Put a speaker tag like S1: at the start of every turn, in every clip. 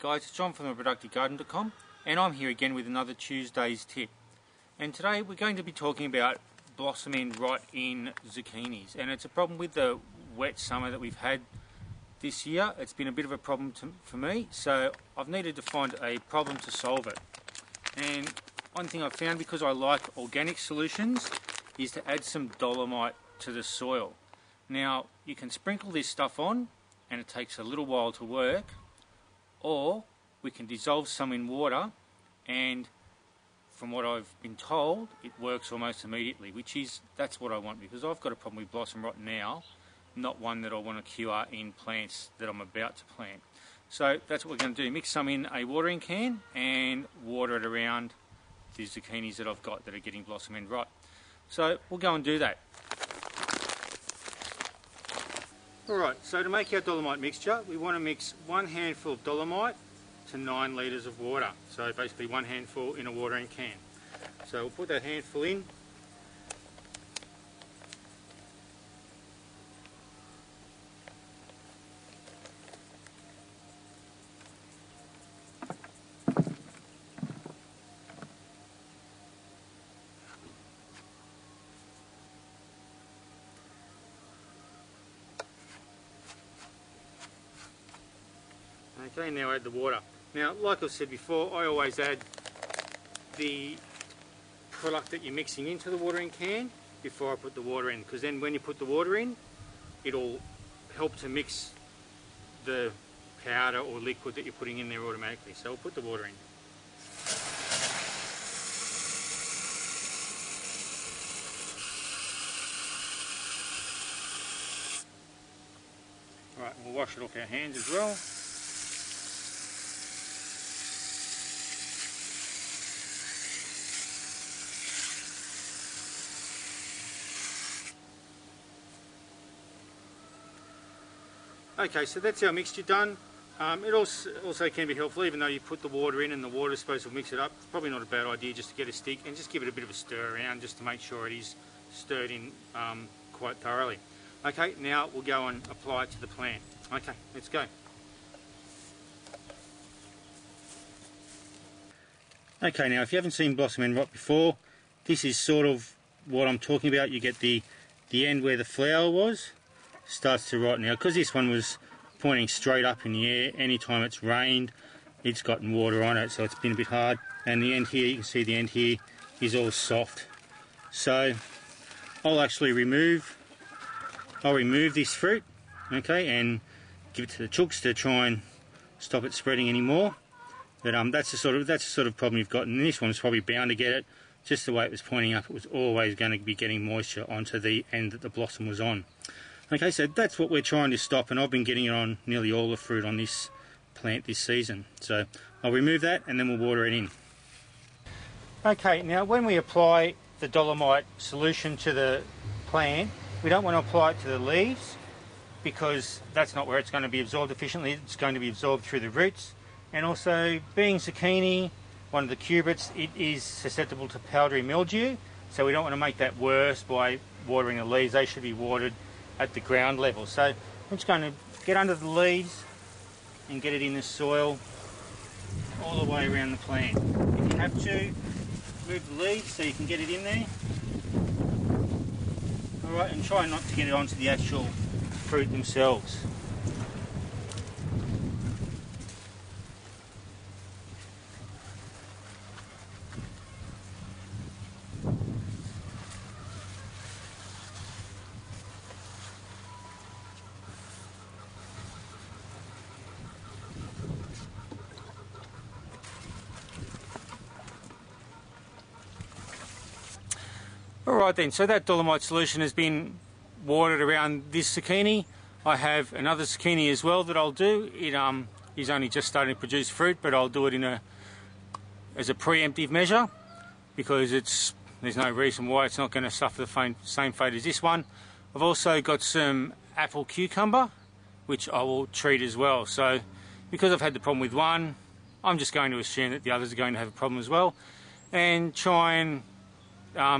S1: guys, it's John from theproductivegarden.com and I'm here again with another Tuesday's tip. And today we're going to be talking about blossom end rot in zucchinis, and it's a problem with the wet summer that we've had this year. It's been a bit of a problem for me, so I've needed to find a problem to solve it. And one thing I've found, because I like organic solutions, is to add some Dolomite to the soil. Now you can sprinkle this stuff on and it takes a little while to work, or we can dissolve some in water, and from what I've been told it works almost immediately, that's what I want, because I've got a problem with blossom rot now, not one that I want to cure in plants that I'm about to plant. So that's what we're going to do, mix some in a watering can and water it around the zucchinis that I've got that are getting blossom end rot. So we'll go and do that. Alright, so to make our Dolomite mixture, we want to mix 1 handful of Dolomite to 9 litres of water. So basically 1 handful in a watering can. So we'll put that handful in. Okay, now add the water. Now, like I've said before, I always add the product that you're mixing into the watering can before I put the water in, because then when you put the water in, it'll help to mix the powder or liquid that you're putting in there automatically. So we'll put the water in. Right, we'll wash it off our hands as well. Okay, so that's our mixture done. It also can be helpful, even though you put the water in and the water is supposed to mix it up. It's probably not a bad idea just to get a stick and just give it a bit of a stir around, just to make sure it is stirred in quite thoroughly. Okay, now we'll go and apply it to the plant. Okay, let's go. Okay, now if you haven't seen blossom end rot before, this is sort of what I'm talking about. You get the end where the flower was starts to rot. Now, because this one was pointing straight up in the air, anytime it's rained it's gotten water on it, so it's been a bit hard. And the end here, you can see the end here is all soft. So I'll actually remove this fruit, okay, and give it to the chooks to try and stop it spreading anymore. But that's the sort of problem you've got, and this one's probably bound to get it. Just the way it was pointing up, it was always going to be getting moisture onto the end that the blossom was on. Okay, so that's what we're trying to stop, and I've been getting it on nearly all the fruit on this plant this season. So I'll remove that and then we'll water it in. Okay, now when we apply the Dolomite solution to the plant, we don't want to apply it to the leaves, because that's not where it's going to be absorbed efficiently. It's going to be absorbed through the roots. And also, being zucchini, one of the cubrits, it is susceptible to powdery mildew, so we don't want to make that worse by watering the leaves. They should be watered at the ground level. So I'm just going to get under the leaves and get it in the soil all the way around the plant. If you have to, move the leaves so you can get it in there. Alright, and try not to get it onto the actual fruit themselves. Alright then, so that Dolomite solution has been watered around this zucchini. I have another zucchini as well that I'll do. It is only just starting to produce fruit, but I'll do it as a preemptive measure, because there's no reason why it's not going to suffer the same fate as this one. I've also got some apple cucumber, which I will treat as well. So because I've had the problem with one, I'm just going to assume that the others are going to have a problem as well, and try and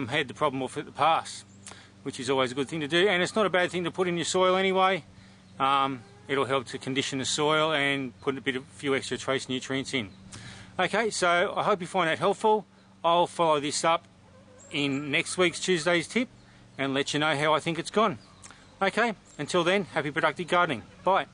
S1: head the problem off at the pass, which is always a good thing to do. And it's not a bad thing to put in your soil anyway. it'll help to condition the soil and put a few extra trace nutrients in. Okay, so I hope you find that helpful. I'll follow this up in next week's Tuesday's tip and let you know how I think it's gone. Okay, until then, happy productive gardening. Bye.